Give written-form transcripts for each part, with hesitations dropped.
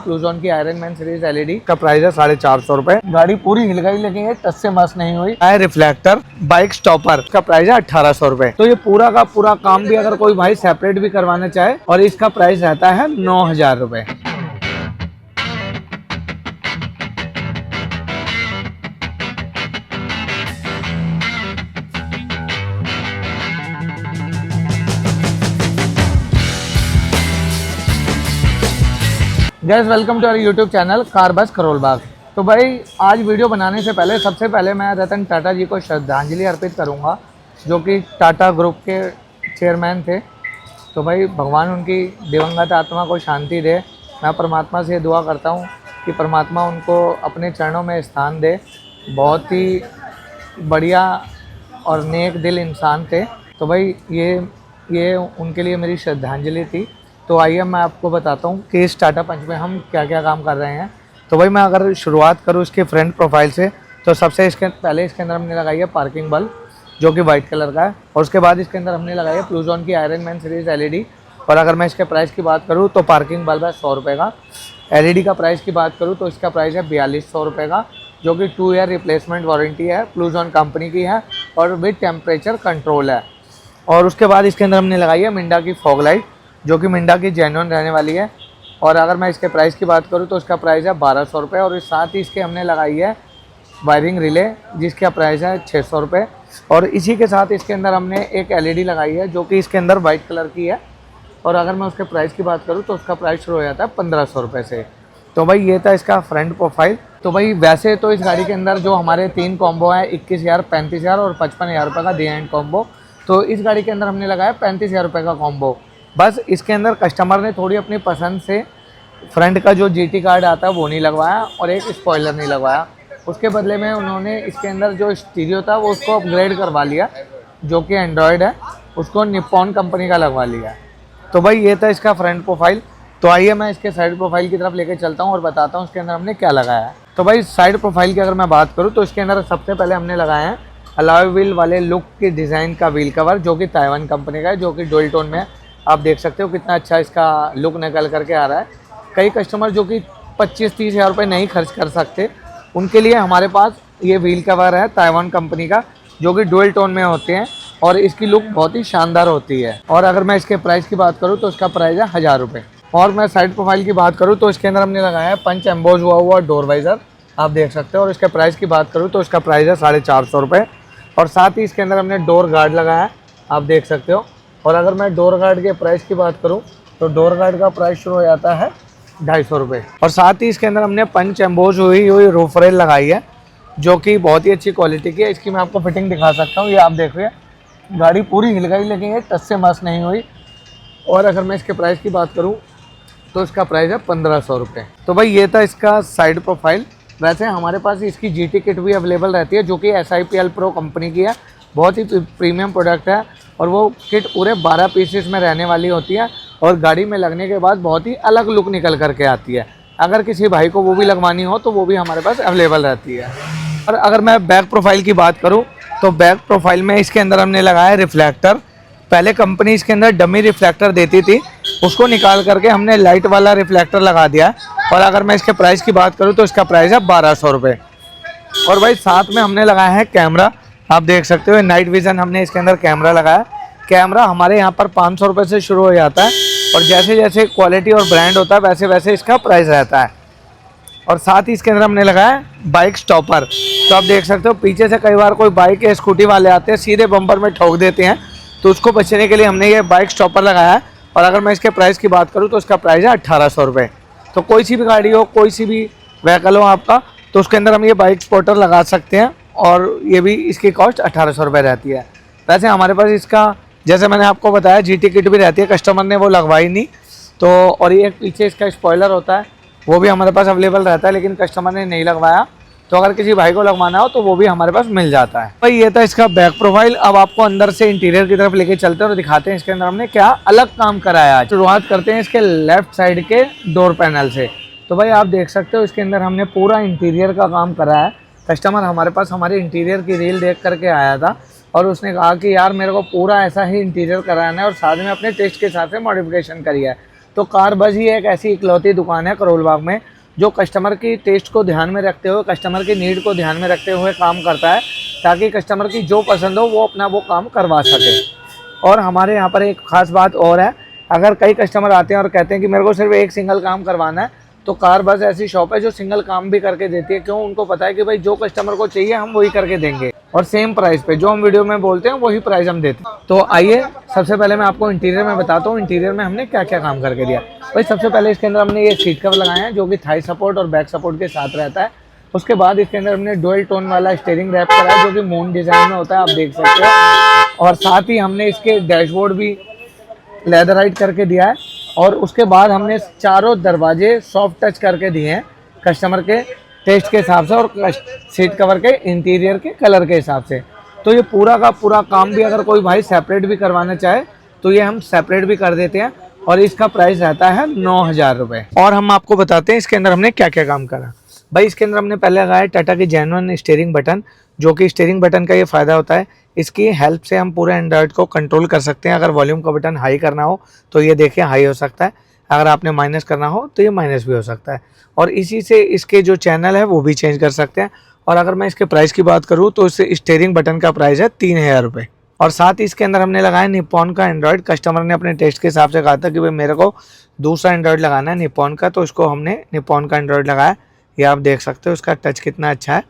प्लूजॉन की iron man series LED का price है 450 रुपए। गाड़ी पूरी हिल गई लेकिन ये टच से मस नहीं हुई है। रिफ्लेक्टर बाइक स्टॉपर का प्राइस है 1800 रुपए। तो ये पूरा का पूरा काम भी अगर कोई भाई सेपरेट भी करवाना चाहे और इसका प्राइस रहता है 9000 रुपए। Guys welcome to our YouTube channel car bus Karol बाग। तो भाई आज वीडियो बनाने से पहले सबसे पहले मैं रतन टाटा जी को श्रद्धांजलि अर्पित करूंगा, जो कि टाटा ग्रुप के चेयरमैन थे। तो भाई भगवान उनकी दिवंगत आत्मा को शांति दे। मैं परमात्मा से दुआ करता हूं कि परमात्मा उनको अपने चरणों में स्थान दे। बहुत ही बढ़िया और नेक दिल इंसान थे। तो भाई ये उनके लिए मेरी श्रद्धांजलि थी। तो आइए मैं आपको बताता हूँ कि इस टाटा पंच में हम क्या क्या काम कर रहे हैं। तो भाई मैं अगर शुरुआत करूँ इसके फ्रंट प्रोफाइल से, तो सबसे पहले इसके अंदर हमने लगाई है पार्किंग बल्ब, जो कि वाइट कलर का है। और उसके बाद इसके अंदर हमने लगाई है प्लूजॉन की आयरन मैन सीरीज एलईडी। और अगर मैं इसके प्राइस की बात करूँ तो पार्किंग बल्ब है 100 रुपये का। एलईडी का प्राइस की बात करूँ तो इसका प्राइस है 4200 रुपये का, जो कि 2 ईयर रिप्लेसमेंट वारंटी है, प्लूजॉन कंपनी की है और विद टेम्परेचर कंट्रोल है। और उसके बाद इसके अंदर हमने लगाई है मिंडा की फॉग लाइट, जो कि मिंडा की जेन्युइन रहने वाली है। और अगर मैं इसके प्राइस की बात करूँ तो इसका प्राइस है 1200 रुपये। और इस साथ ही इसके हमने लगाई है वायरिंग रिले, जिसका प्राइस है 600 रुपये। और इसी के साथ इसके अंदर हमने एक एलईडी लगाई है, जो कि इसके अंदर वाइट कलर की है। और अगर मैं उसके प्राइस की बात करूँ तो उसका प्राइस शुरू हो जाता है 1500 रुपये से। तो भाई ये था इसका फ्रंट प्रोफाइल। तो भाई वैसे तो इस गाड़ी के अंदर जो हमारे 3 कॉम्बो हैं, 21,000, 35,000 और 55,000 रुपये का डी एंड कॉम्बो। तो इस गाड़ी के अंदर हमने लगाया 35,000 रुपये का कॉम्बो। बस इसके अंदर कस्टमर ने थोड़ी अपनी पसंद से फ्रंट का जो जीटी कार्ड आता है वो नहीं लगवाया और एक स्पॉइलर नहीं लगवाया। उसके बदले में उन्होंने इसके अंदर जो स्टीरियो था वो उसको अपग्रेड करवा लिया, जो कि एंड्रॉयड है, उसको निप्पॉन कंपनी का लगवा लिया। तो भाई ये था इसका फ्रंट प्रोफाइल। तो आइए मैं इसके साइड प्रोफाइल की तरफ लेके चलता हूँ और बताता हूँ इसके अंदर हमने क्या लगाया है। तो भाई साइड प्रोफाइल की अगर मैं बात करूँ तो इसके अंदर सबसे पहले हमने लगाया है अलॉय व्हील वाले लुक के डिज़ाइन का व्हील कवर, जो कि ताइवान कंपनी का है, जो कि डुअल टोन में है। आप देख सकते हो कितना अच्छा इसका लुक निकल करके आ रहा है। कई कस्टमर जो कि 25-30 हज़ार रुपये नहीं खर्च कर सकते, उनके लिए हमारे पास ये व्हील कवर है ताइवान कंपनी का, जो कि डुअल टोन में होते हैं और इसकी लुक बहुत ही शानदार होती है। और अगर मैं इसके प्राइस की बात करूँ तो इसका प्राइस है 1000 रुपये। और मैं साइड प्रोफाइल की बात करूँ तो इसके अंदर हमने लगाया है पंच एम्बोज हुआ डोर वाइज़र, आप देख सकते हो। और इसके प्राइस की बात करूँ तो इसका प्राइस है 450 रुपये। और साथ ही इसके अंदर हमने डोर गार्ड लगाया है, आप देख सकते हो। और अगर मैं डोर गार्ड के प्राइस की बात करूं तो डोर गार्ड का प्राइस शुरू हो जाता है 250 रुपये। और साथ ही इसके अंदर हमने पंच एम्बोज हुई रूफ रेल लगाई है, जो कि बहुत ही अच्छी क्वालिटी की है। इसकी मैं आपको फिटिंग दिखा सकता हूं, ये आप देख रहे हैं। गाड़ी पूरी हिल गई लेकिन ये टच से मस नहीं हुई। और अगर मैं इसके प्राइस की बात करूँ तो इसका प्राइस है 1500 रुपये। तो भाई ये था इसका साइड प्रोफाइल। वैसे हमारे पास इसकी जीटी किट भी अवेलेबल रहती है, जो कि SIPL प्रो कंपनी की है। बहुत ही प्रीमियम प्रोडक्ट है और वो किट पूरे 12 पीसेस में रहने वाली होती है और गाड़ी में लगने के बाद बहुत ही अलग लुक निकल करके आती है। अगर किसी भाई को वो भी लगवानी हो तो वो भी हमारे पास अवेलेबल रहती है। और अगर मैं बैक प्रोफाइल की बात करूं तो बैक प्रोफाइल में इसके अंदर हमने लगाया रिफ्लेक्टर। पहले कंपनी इसके अंदर डमी रिफ्लेक्टर देती थी, उसको निकाल करके हमने लाइट वाला रिफ्लेक्टर लगा दिया। और अगर मैं इसके प्राइस की बात करूँ तो इसका प्राइस है 1200 रुपये। और भाई साथ में हमने लगाया है कैमरा, आप देख सकते हो। नाइट विज़न हमने इसके अंदर कैमरा लगाया। कैमरा हमारे यहाँ पर 500 रुपये से शुरू हो जाता है और जैसे जैसे क्वालिटी और ब्रांड होता है वैसे वैसे इसका प्राइस रहता है। और साथ ही इसके अंदर हमने लगाया बाइक स्टॉपर। तो आप देख सकते हो पीछे से कई बार कोई बाइक या स्कूटी वाले आते हैं, सीधे बम्पर में ठोक देते हैं, तो उसको बचने के लिए हमने ये बाइक स्टॉपर लगाया है। और अगर मैं इसके प्राइस की बात करूँ तो इसका प्राइस है 1800 रुपये। तो कोई सी भी गाड़ी हो, कोई सी भी व्हीकल हो आपका, तो उसके अंदर हम ये बाइक स्पॉटर लगा सकते हैं और ये भी इसकी कॉस्ट 1800 रुपये रहती है। वैसे हमारे पास इसका, जैसे मैंने आपको बताया, जीटी किट भी रहती है, कस्टमर ने वो लगवाई नहीं। तो और ये पीछे इसका स्पॉइलर होता है, वो भी हमारे पास अवेलेबल रहता है, लेकिन कस्टमर ने नहीं लगवाया। तो अगर किसी भाई को लगवाना हो तो वो भी हमारे पास मिल जाता है। भाई ये था इसका बैक प्रोफाइल। अब आपको अंदर से इंटीरियर की तरफ लेके चलते हैं और दिखाते हैं इसके अंदर हमने क्या अलग काम कराया है। शुरुआत करते हैं इसके लेफ्ट साइड के डोर पैनल से। तो भाई आप देख सकते हो इसके अंदर हमने पूरा इंटीरियर का काम कराया है। कस्टमर हमारे पास हमारे इंटीरियर की रील देख करके आया था और उसने कहा कि यार मेरे को पूरा ऐसा ही इंटीरियर कराना है और साथ में अपने टेस्ट के हिसाब से मॉडिफिकेशन करी है। तो कार बस ही एक ऐसी इकलौती दुकान है करोल बाग में जो कस्टमर की टेस्ट को ध्यान में रखते हुए, कस्टमर की नीड को ध्यान में रखते हुए काम करता है, ताकि कस्टमर की जो पसंद हो वो अपना वो काम करवा सके। और हमारे यहाँ पर एक ख़ास बात और है, अगर कई कस्टमर आते हैं और कहते हैं कि मेरे को सिर्फ एक सिंगल काम करवाना है, तो कार बस ऐसी शॉप है जो सिंगल काम भी करके देती है। क्यों? उनको पता है कि भाई जो कस्टमर को चाहिए हम वही करके देंगे, और सेम प्राइस पे जो हम वीडियो में बोलते हैं वही प्राइस हम देते हैं। तो आइए सबसे पहले मैं आपको इंटीरियर में बताता हूँ इंटीरियर में हमने क्या क्या काम करके दिया। भाई सबसे पहले इसके अंदर हमने ये सीट कवर लगाए हैं जो कि थाई सपोर्ट और बैक सपोर्ट के साथ रहता है। उसके बाद इसके अंदर हमने डुअल टोन वाला स्टीयरिंग रैप करा है जो कि मून डिज़ाइन में होता है, आप देख सकते हो। और साथ ही हमने इसके डैशबोर्ड भी लेदराइट करके दिया है। और उसके बाद हमने चारों दरवाजे सॉफ्ट टच करके दिए हैं कस्टमर के टेस्ट के हिसाब से और सीट कवर के इंटीरियर के कलर के हिसाब से। तो ये पूरा का पूरा काम भी अगर कोई भाई सेपरेट भी करवाना चाहे तो ये हम सेपरेट भी कर देते हैं, और इसका प्राइस रहता है 9,000 रुपये। और हम आपको बताते हैं इसके अंदर हमने क्या क्या काम करा। भाई इसके अंदर हमने पहले लगाया टाटा की जेन्युइन स्टीयरिंग बटन, जो कि स्टीयरिंग बटन का ये फ़ायदा होता है, इसकी हेल्प से हम पूरे एंड्रॉयड को कंट्रोल कर सकते हैं। अगर वॉल्यूम का बटन हाई करना हो तो ये देखिए हाई हो सकता है, अगर आपने माइनस करना हो तो ये माइनस भी हो सकता है। और इसी से इसके जो चैनल है वो भी चेंज कर सकते हैं। और अगर मैं इसके प्राइस की बात करूँ तो इस स्टीयरिंग बटन का प्राइस है 3,000 रुपये। और साथ ही इसके अंदर हमने लगाया निप्पॉन का एंड्रॉयड। कस्टमर ने अपने टेस्ट के हिसाब से कहा था कि भाई मेरे को दूसरा एंड्रॉयड लगाना है निप्पॉन का, तो इसको हमने निप्पॉन का एंड्रॉयड लगाया। ये आप देख सकते हो इसका टच कितना अच्छा है।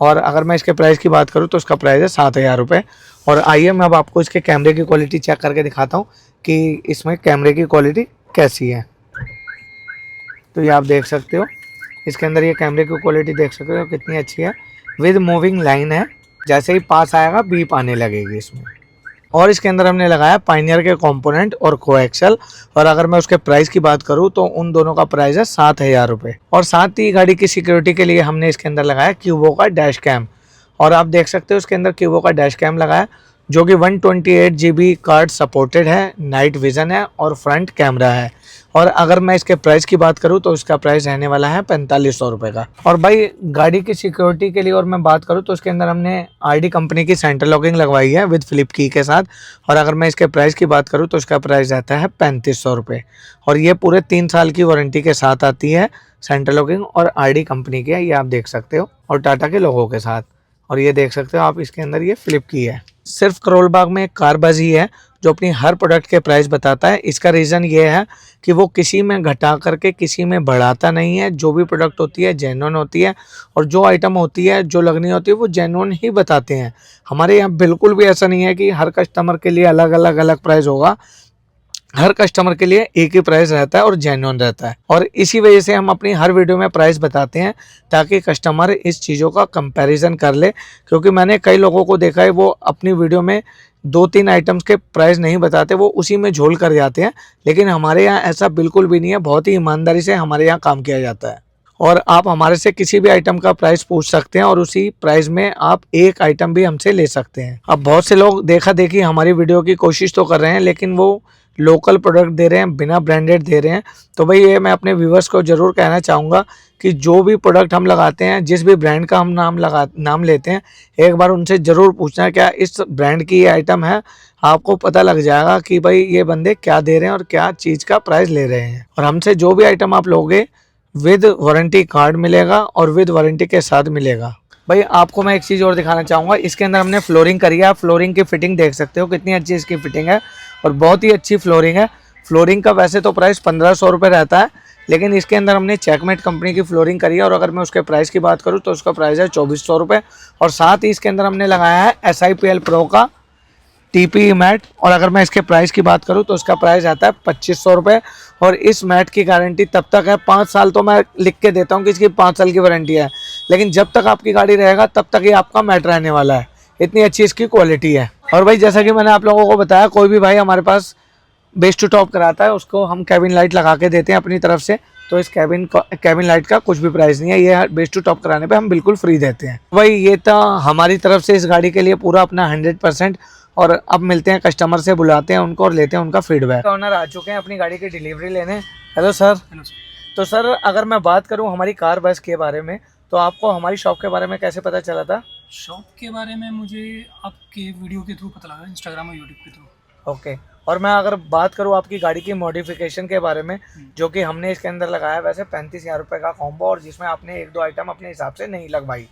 और अगर मैं इसके प्राइस की बात करूँ तो इसका प्राइस है 7,000 रुपये। और आइए मैं अब आपको इसके कैमरे की क्वालिटी चेक करके दिखाता हूँ कि इसमें कैमरे की क्वालिटी कैसी है। तो ये आप देख सकते हो इसके अंदर ये कैमरे की क्वालिटी देख सकते हो कितनी अच्छी है। विद मूविंग लाइन है, जैसे ही पास आएगा बीप आने लगेगी इसमें। और इसके अंदर हमने लगाया पायनियर के कंपोनेंट और कोएक्सल। और अगर मैं उसके प्राइस की बात करूं तो उन दोनों का प्राइस है 7,000 रुपये। और साथ ही गाड़ी की सिक्योरिटी के लिए हमने इसके अंदर लगाया क्यूबो का डैश कैम। और आप देख सकते हो इसके अंदर क्यूबो का डैश कैम लगाया जो कि 128 GB कार्ड सपोर्टेड है, नाइट विज़न है और फ्रंट कैमरा है। और अगर मैं इसके प्राइस की बात करूं तो इसका प्राइस रहने वाला है 4500 रुपये का। और भाई गाड़ी की सिक्योरिटी के लिए और मैं बात करूं तो इसके अंदर हमने आरडी कंपनी की सेंटर लॉकिंग लगवाई है विद फ्लिप की के साथ। और अगर मैं इसके प्राइस की बात करूं तो इसका प्राइस रहता है 3500 रुपये। और ये पूरे 3 साल की वारंटी के साथ आती है सेंटर लॉकिंग, और आरडी कंपनी की है, ये आप देख सकते हो, और टाटा के लोगों के साथ। और ये देख सकते हो आप इसके अंदर ये फ्लिप की है। सिर्फ करोल बाग में एक कार बस ही है जो अपनी हर प्रोडक्ट के प्राइस बताता है। इसका रीज़न ये है कि वो किसी में घटा करके किसी में बढ़ाता नहीं है। जो भी प्रोडक्ट होती है जेन्युइन होती है, और जो आइटम होती है जो लगनी होती है वो जेन्युइन ही बताते हैं। हमारे यहाँ बिल्कुल भी ऐसा नहीं है कि हर कस्टमर के लिए अलग अलग प्राइस होगा। हर कस्टमर के लिए एक ही प्राइस रहता है और जेन्युइन रहता है। और इसी वजह से हम अपनी हर वीडियो में प्राइस बताते हैं ताकि कस्टमर इस चीज़ों का कंपैरिजन कर ले। क्योंकि मैंने कई लोगों को देखा है वो अपनी वीडियो में 2-3 आइटम्स के प्राइस नहीं बताते, वो उसी में झोल कर जाते हैं। लेकिन हमारे यहाँ ऐसा बिल्कुल भी नहीं है, बहुत ही ईमानदारी से हमारे यहाँ काम किया जाता है। और आप हमारे से किसी भी आइटम का प्राइस पूछ सकते हैं और उसी प्राइस में आप एक आइटम भी हमसे ले सकते हैं। अब बहुत से लोग देखा देखी हमारी वीडियो की कोशिश तो कर रहे हैं लेकिन वो लोकल प्रोडक्ट दे रहे हैं, बिना ब्रांडेड दे रहे हैं। तो भाई ये मैं अपने व्यूवर्स को ज़रूर कहना चाहूँगा कि जो भी प्रोडक्ट हम लगाते हैं, जिस भी ब्रांड का हम नाम लेते हैं, एक बार उनसे ज़रूर पूछना क्या इस ब्रांड की ये आइटम है। आपको पता लग जाएगा कि भाई ये बंदे क्या दे रहे हैं और क्या चीज़ का प्राइस ले रहे हैं। और हमसे जो भी आइटम आप लोगे विद वारंटी कार्ड मिलेगा और विद वारंटी के साथ मिलेगा। भाई आपको मैं एक चीज़ और दिखाना चाहूँगा, इसके अंदर हमने फ्लोरिंग करी है। आप फ्लोरिंग की फिटिंग देख सकते हो कितनी अच्छी इसकी फिटिंग है, और बहुत ही अच्छी फ्लोरिंग है। फ्लोरिंग का वैसे तो प्राइस 1500 रुपये रहता है, लेकिन इसके अंदर हमने चेकमेट कंपनी की फ्लोरिंग करी है। और अगर मैं उसके प्राइस की बात करूँ तो उसका प्राइस है 2400 रुपये। और साथ ही इसके अंदर हमने लगाया है SIPL प्रो का TPE मैट। और अगर मैं इसके प्राइस की बात करूं तो इसका प्राइस आता है 2500 रुपये। और इस मैट की गारंटी तब तक है 5 साल, तो मैं लिख के देता हूं कि इसकी 5 साल की वारंटी है, लेकिन जब तक आपकी गाड़ी रहेगा तब तक ही आपका मैट रहने वाला है। इतनी अच्छी इसकी क्वालिटी है। और भाई जैसा कि मैंने आप लोगों को बताया, कोई भी भाई हमारे पास बेस टू टॉप कराता है उसको हम कैबिन लाइट लगा के देते हैं अपनी तरफ से। तो इस कैबिन लाइट का कुछ भी प्राइस नहीं है, ये बेस टू टॉप कराने पे हम बिल्कुल फ्री देते हैं। भाई ये था हमारी तरफ से इस गाड़ी के लिए पूरा अपना 100%। और अब मिलते हैं कस्टमर से, बुलाते हैं उनको और लेते हैं उनका फीडबैक। ऑनर आ चुके हैं अपनी गाड़ी की डिलीवरी लेने। Hello sir. Hello sir. तो सर अगर मैं बात करूं हमारी कार बस के बारे में, तो आपको हमारी शॉप के बारे में कैसे पता चला था? शॉप के बारे में मुझे आपके वीडियो के थ्रू पता लगा, इंस्टाग्राम और यूट्यूब के थ्रू। ओके। और मैं अगर बात करूँ आपकी गाड़ी की मॉडिफिकेशन के बारे में, जो कि हमने इसके अंदर लगाया वैसे 35,000 रुपये का कॉम्बो, और जिसमें आपने एक दो आइटम अपने हिसाब से नहीं लगवाई।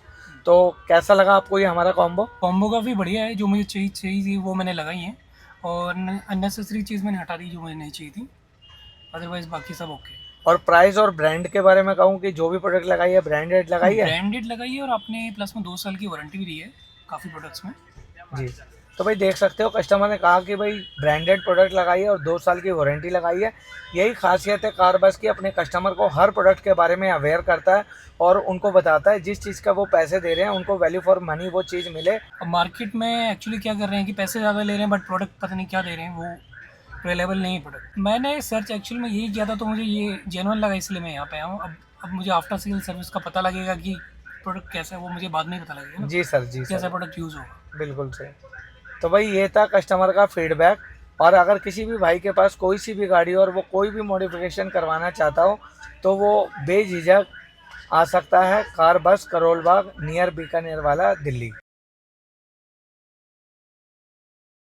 तो कैसा लगा आपको ये हमारा कॉम्बो? कॉम्बो काफ़ी बढ़िया है, जो मुझे चाहिए थी वो मैंने लगाई है, और अननेसेसरी चीज़ मैंने हटा दी जो मुझे नहीं चाहिए थी, अदरवाइज़ बाकी सब ओके। और प्राइस और ब्रांड के बारे में कहूँ कि जो भी प्रोडक्ट लगाई है ब्रांडेड लगाई है? ब्रांडेड लगाई है, और आपने प्लस में 2 साल की वारंटी भी दी है काफ़ी प्रोडक्ट्स में। जी। तो भाई देख सकते हो कस्टमर ने कहा कि भाई ब्रांडेड प्रोडक्ट लगाई है और 2 साल की वारंटी लगाई है। यही खासियत है कारबस की, अपने कस्टमर को हर प्रोडक्ट के बारे में अवेयर करता है और उनको बताता है जिस चीज़ का वो पैसे दे रहे हैं उनको वैल्यू फॉर मनी वो चीज़ मिले। अब मार्केट में एक्चुअली क्या कर रहे हैं कि पैसे ज़्यादा ले रहे हैं, बट प्रोडक्ट पता नहीं क्या दे रहे हैं, वो अवेलेबल नहीं है प्रोडक्ट। मैंने सर्च एक्चुअल में यही किया था, तो मुझे ये जेन्युइन लगा, इसलिए मैं यहाँ पे आया हूँ। अब मुझे आफ्टर सेल सर्विस का पता लगेगा कि प्रोडक्ट कैसा है, वो मुझे बाद में ही पता लगेगा ना, जी सर, जी कैसा सर, प्रोडक्ट यूज़ होगा। बिल्कुल सही। तो भाई ये था कस्टमर का फीडबैक। और अगर किसी भी भाई के पास कोई सी भी गाड़ी और वो कोई भी मॉडिफिकेशन करवाना चाहता हो तो वो बेझिझक आ सकता है कार बस करोल बाग, नियर बीकानेर वाला, दिल्ली।